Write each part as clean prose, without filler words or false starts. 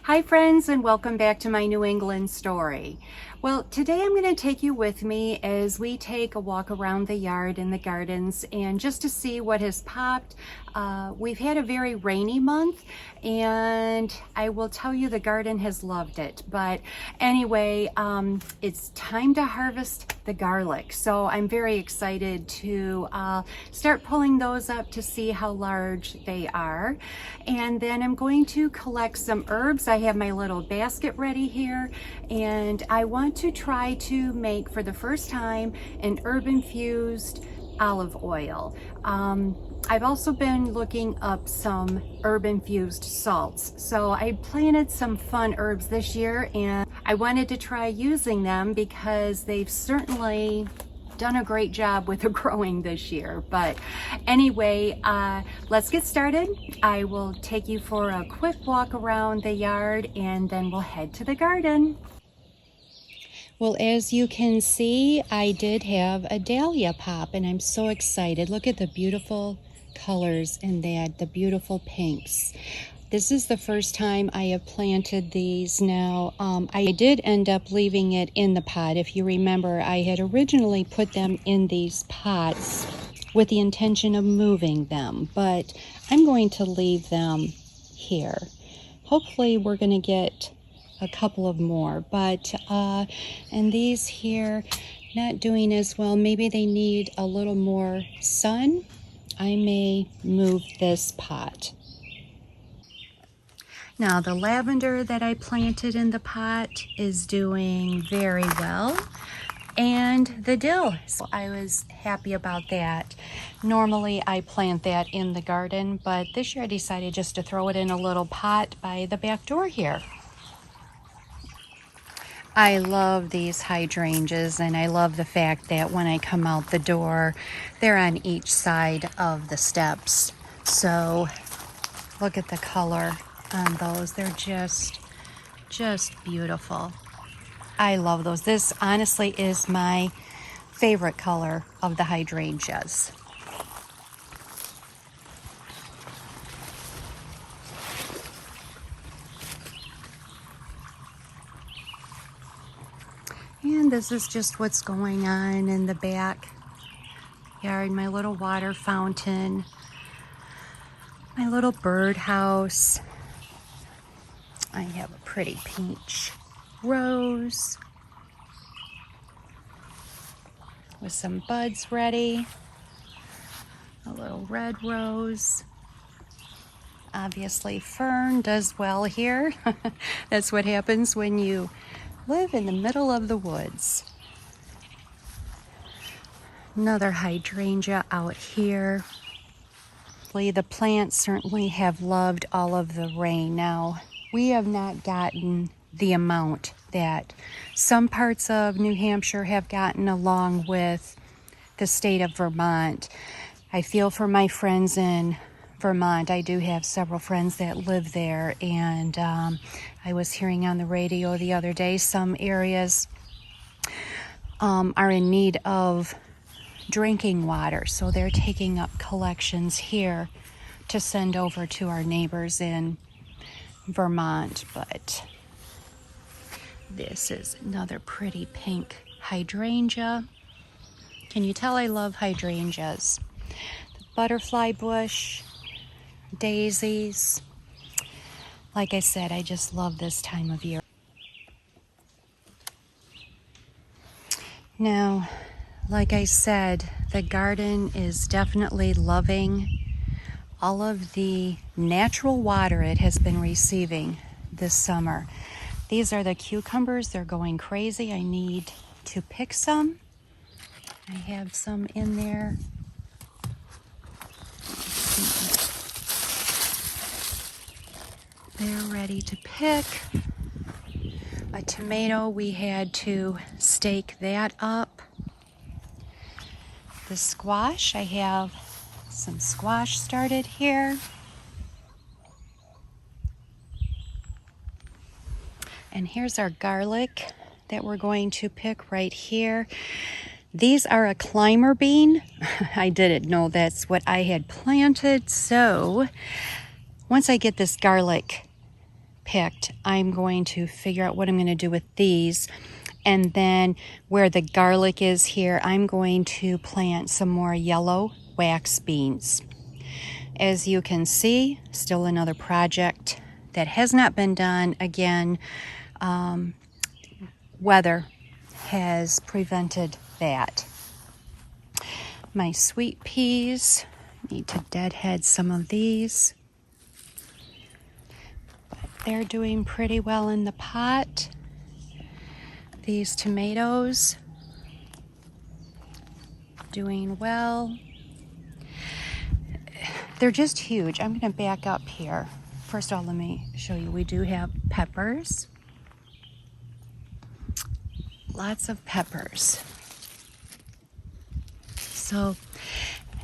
Hi friends, and welcome back to my New England story. Well, today I'm going to take you with me as we take a walk around the yard and the gardens and just to see what has popped. We've had a very rainy month and I will tell you the garden has loved it. But anyway, it's time to harvest the garlic. So I'm very excited to start pulling those up to see how large they are. And then I'm going to collect some herbs. I have my little basket ready here and I want to try to make for the first time an herb infused olive oil. I've also been looking up some herb infused salts. So I planted some fun herbs this year and I wanted to try using them because they've certainly done a great job with the growing this year. But anyway, let's get started. I will take you for a quick walk around the yard and then we'll head to the garden. Well, as you can see, I did have a dahlia pop and I'm so excited. Look at the beautiful colors in that, the beautiful pinks. This is the first time I have planted these now. I did end up leaving it in the pot. If you remember, I had originally put them in these pots with the intention of moving them, but I'm going to leave them here. Hopefully we're going to get a couple of more, but and these here not doing as well. Maybe they need a little more sun. I may move this pot. Now the lavender that I planted in the pot is doing very well, and the dill, so I was happy about that. Normally I plant that in the garden, but this year I decided just to throw it in a little pot by the back door here. I love these hydrangeas and I love the fact that when I come out the door, they're on each side of the steps. So look at the color on those. They're just beautiful. I love those. This honestly is my favorite color of the hydrangeas. And this is just what's going on in the back yard, my little water fountain, my little birdhouse. I have a pretty peach rose with some buds ready, a little red rose. Obviously fern does well here. That's what happens when you live in the middle of the woods. Another hydrangea out here. The plants certainly have loved all of the rain. Now, we have not gotten the amount that some parts of New Hampshire have gotten along with the state of Vermont. I feel for my friends in Vermont. I do have several friends that live there, and I was hearing on the radio the other day some areas are in need of drinking water, so they're taking up collections here to send over to our neighbors in Vermont. But this is another pretty pink hydrangea. Can you tell I love hydrangeas? The butterfly bush, daisies. Like I said, I just love this time of year. Now, like I said, the garden is definitely loving all of the natural water it has been receiving this summer. These are the cucumbers. They're going crazy. I need to pick some. I have some in there. They're ready to pick. A tomato, we had to stake that up. The squash, I have some squash started here. And here's our garlic that we're going to pick right here. These are a climber bean. I didn't know that's what I had planted. So once I get this garlic picked, I'm going to figure out what I'm going to do with these. And then where the garlic is here, I'm going to plant some more yellow wax beans. As you can see, still another project that has not been done. Again, weather has prevented that. My sweet peas, need to deadhead some of these. But they're doing pretty well in the pot. These tomatoes, doing well. They're just huge. I'm going to back up here. First of all, let me show you. We do have peppers. Lots of peppers. So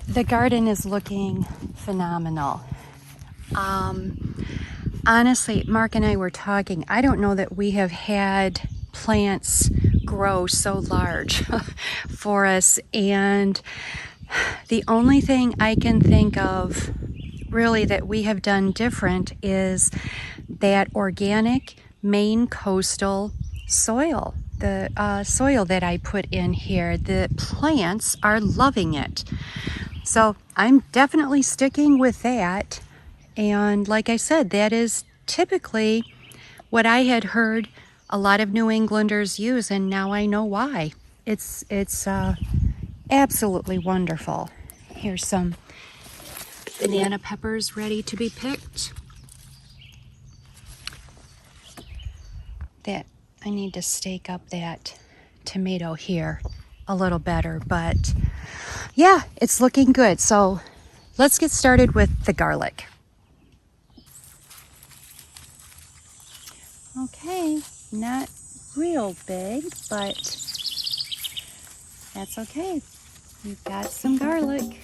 the garden is looking phenomenal. Honestly, Mark and I were talking. I don't know that we have had plants grow so large for us, and the only thing I can think of really that we have done different is that organic Maine coastal soil. The soil that I put in here, the plants are loving it. So I'm definitely sticking with that. And like I said, that is typically what I had heard a lot of New Englanders use, and now I know why. It's absolutely wonderful. Here's some banana peppers ready to be picked. That I need to stake up that tomato here a little better, but yeah, it's looking good. So let's get started with the garlic. Okay, not real big, but that's okay. We've got some garlic.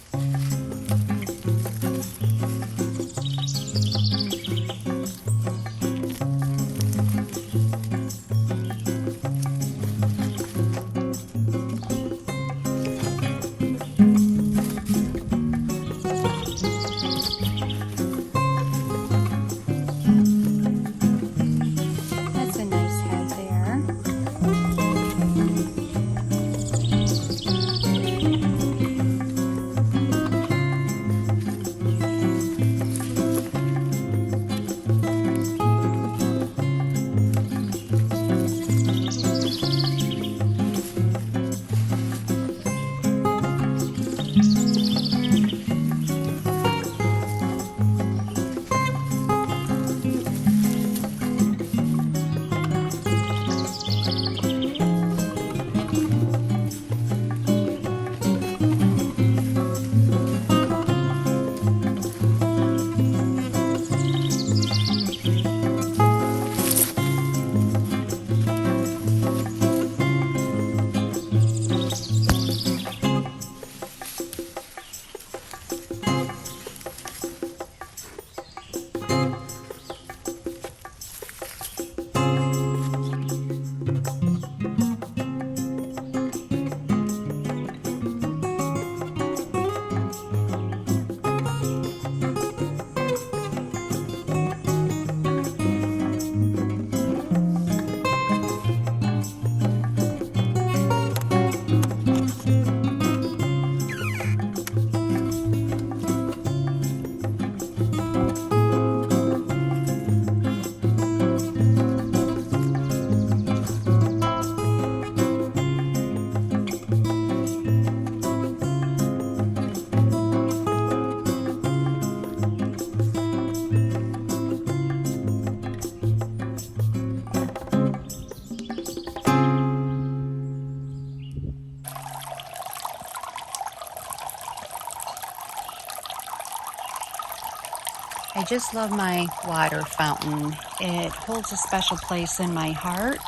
I just love my water fountain. It holds a special place in my heart.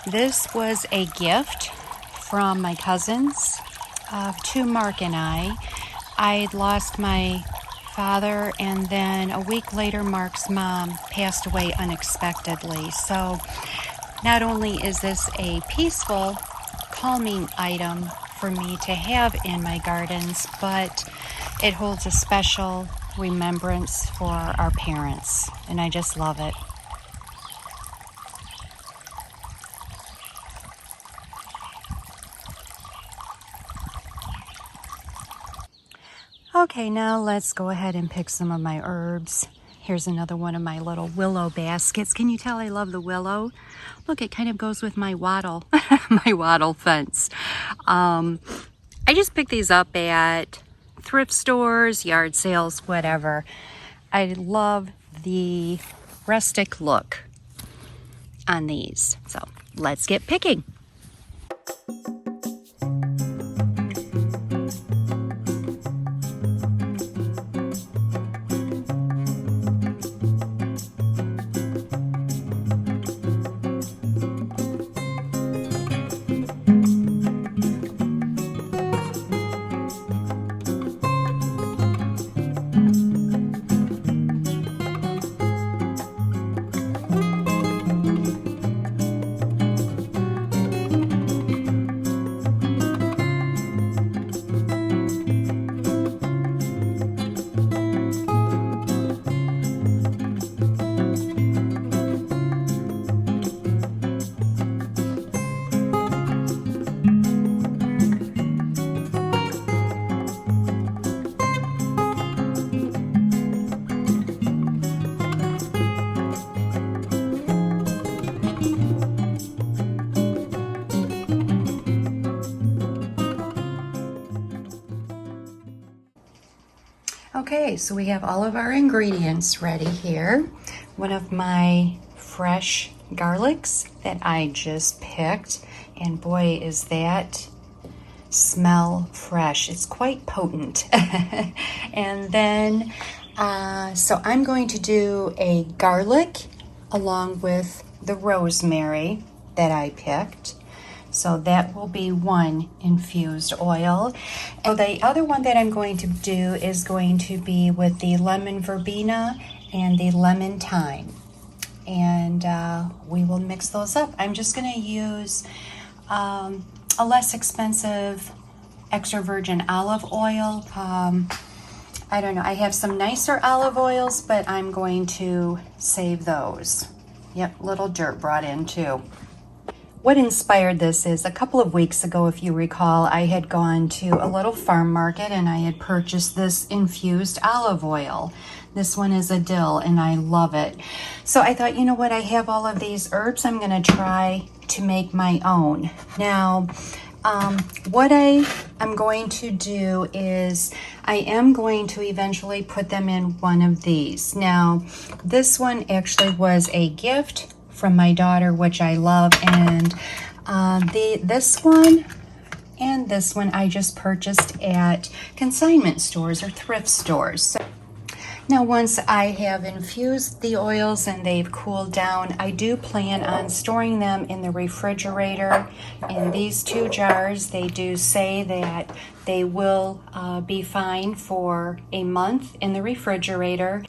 This was a gift from my cousins to Mark and I. I'd lost my father, and then a week later Mark's mom passed away unexpectedly. So not only is this a peaceful, calming item for me to have in my gardens, but it holds a special remembrance for our parents, and I just love it. Okay, now let's go ahead and pick some of my herbs. Here's another one of my little willow baskets. Can you tell I love the willow? Look, it kind of goes with my wattle, my wattle fence. I just picked these up at thrift stores, yard sales, whatever. I love the rustic look on these. So let's get picking. Okay, so we have all of our ingredients ready here. One of my fresh garlics that I just picked, and boy, is that smell fresh. It's quite potent. And then, so I'm going to do a garlic along with the rosemary that I picked. So that will be one infused oil. And the other one that I'm going to do is going to be with the lemon verbena and the lemon thyme. And we will mix those up. I'm just going to use a less expensive extra virgin olive oil. I don't know, I have some nicer olive oils, but I'm going to save those. Yep, little dirt brought in too. What inspired this is a couple of weeks ago, if you recall, I had gone to a little farm market and I had purchased this infused olive oil. This one is a dill and I love it. So I thought, you know what, I have all of these herbs, I'm gonna try to make my own. Now, what I am going to do is I am going to eventually put them in one of these. Now, this one actually was a gift from my daughter, which I love, and this one and this one I just purchased at consignment stores or thrift stores. So now once I have infused the oils and they've cooled down, I do plan on storing them in the refrigerator in these 2 jars. They do say that they will be fine for a month in the refrigerator.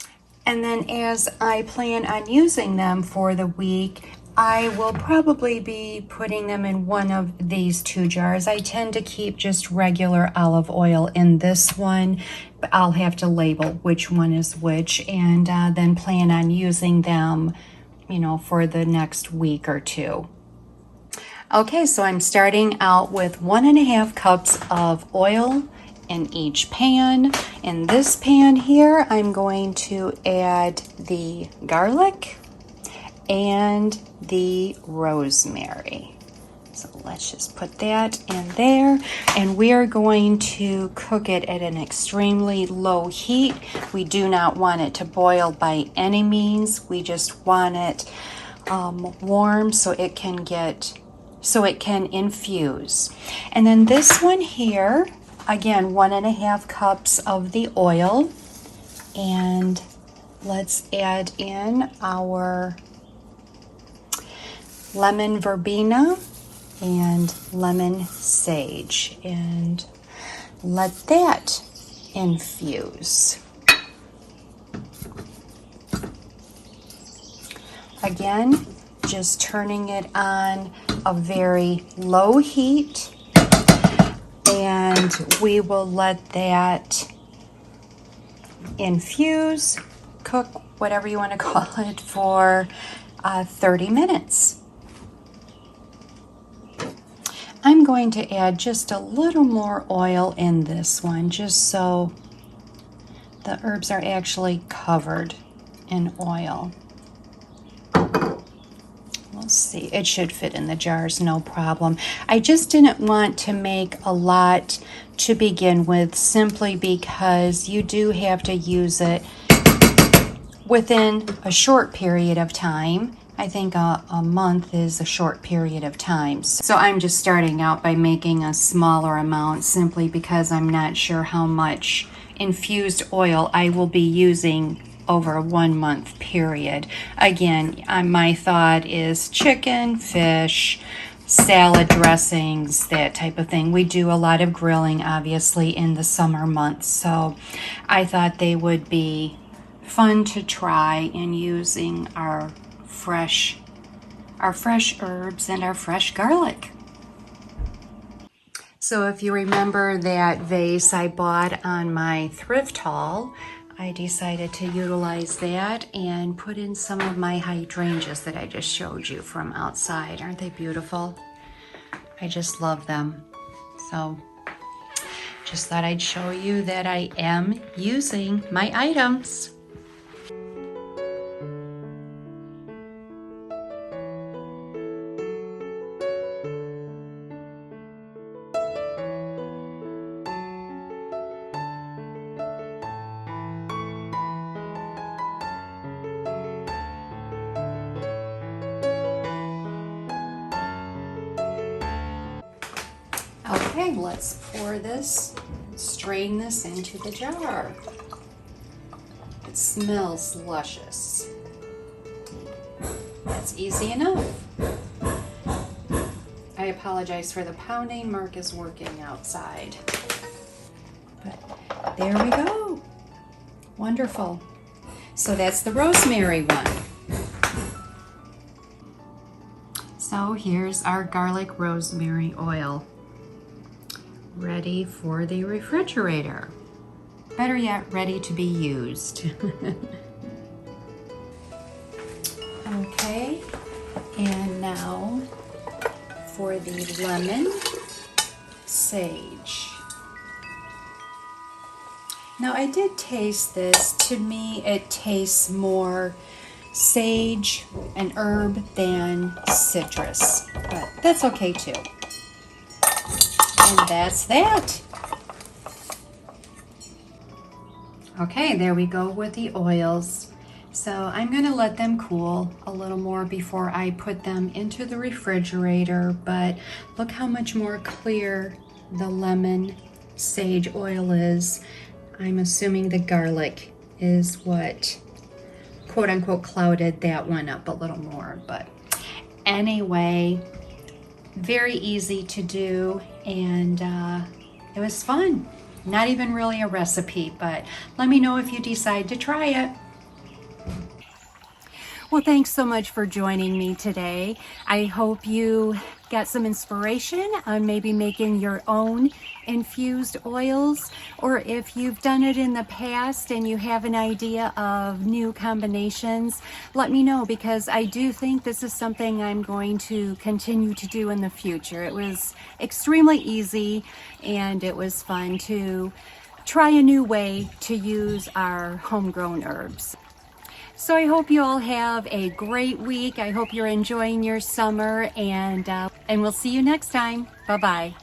And then as I plan on using them for the week, I will probably be putting them in one of these 2 jars. I tend to keep just regular olive oil in this one, but I'll have to label which one is which, and then plan on using them, you know, for the next week or 2. Okay, so I'm starting out with 1.5 cups of oil in each pan. In this pan here, I'm going to add the garlic and the rosemary. So let's just put that in there, and we are going to cook it at an extremely low heat. We do not want it to boil by any means. We just want it warm so it can infuse. And then this one here, again, 1.5 cups of the oil, and let's add in our lemon verbena and lemon sage and let that infuse. Again, just turning it on a very low heat, and we will let that infuse, cook, whatever you want to call it, for 30 minutes. I'm going to add just a little more oil in this one, just so the herbs are actually covered in oil. We'll see. It should fit in the jars, no problem. I just didn't want to make a lot to begin with, simply because you do have to use it within a short period of time. I think a month is a short period of time. So I'm just starting out by making a smaller amount, simply because I'm not sure how much infused oil I will be using over a 1 month period. Again, my thought is chicken, fish, salad dressings, that type of thing. We do a lot of grilling, obviously, in the summer months, so I thought they would be fun to try in using our fresh herbs and our fresh garlic. So if you remember that vase I bought on my thrift haul, I decided to utilize that and put in some of my hydrangeas that I just showed you from outside. Aren't they beautiful? I just love them. So just thought I'd show you that I am using my items. Okay, let's pour this, strain this into the jar. It smells luscious. That's easy enough. I apologize for the pounding. Mark is working outside. But there we go. Wonderful. So that's the rosemary one. So here's our garlic rosemary oil, ready for the refrigerator. Better yet, ready to be used. Okay, and now for the lemon sage. Now I did taste this. To me, it tastes more sage, an herb, than citrus, but that's okay too. And that's that. Okay, there we go with the oils. So I'm going to let them cool a little more before I put them into the refrigerator, but look how much more clear the lemon sage oil is. I'm assuming the garlic is what quote unquote clouded that one up a little more, but anyway, very easy to do, and it was fun. Not even really a recipe, but let me know if you decide to try it. Well, thanks so much for joining me today. I hope you got some inspiration on maybe making your own infused oils, or if you've done it in the past and you have an idea of new combinations, let me know, because I do think this is something I'm going to continue to do in the future. It was extremely easy and it was fun to try a new way to use our homegrown herbs. So I hope you all have a great week. I hope you're enjoying your summer, and we'll see you next time. Bye-bye.